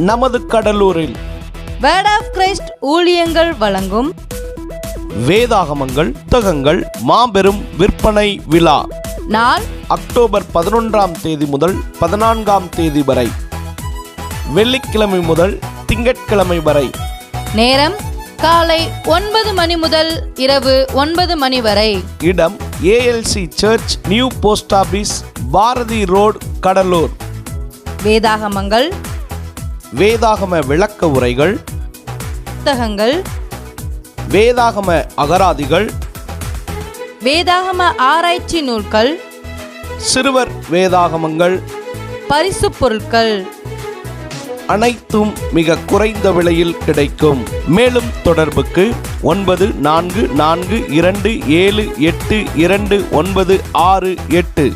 நமது கடலூரில் word of Christ ஊழியங்கள் வழங்கும் வேதாகமங்கள் புத்தகங்கள் மாபெரும் விற்பனை விழா நாள் அக்டோபர் 11ஆம் தேதி முதல் 14ஆம் தேதி வரை, வெள்ளிக்கிழமை முதல் திங்கட்கிழமை வரை. நேரம் காலை 9 மணி முதல் இரவு 9 மணி வரை. இடம் ALC church, new post office, Bharathi road, Cuddalore. வேதாகமங்கள், வேதாகம விளக்க உரைகள், புத்தகங்கள், வேதாகம அகராதிகள், வேதாகம ஆராய்ச்சி நூல்கள், சிறுவர் வேதாகமங்கள், பரிசுப் பொருட்கள் அனைத்தும் மிக குறைந்த விலையில் கிடைக்கும். மேலும் தொடர்புக்கு 9442782968.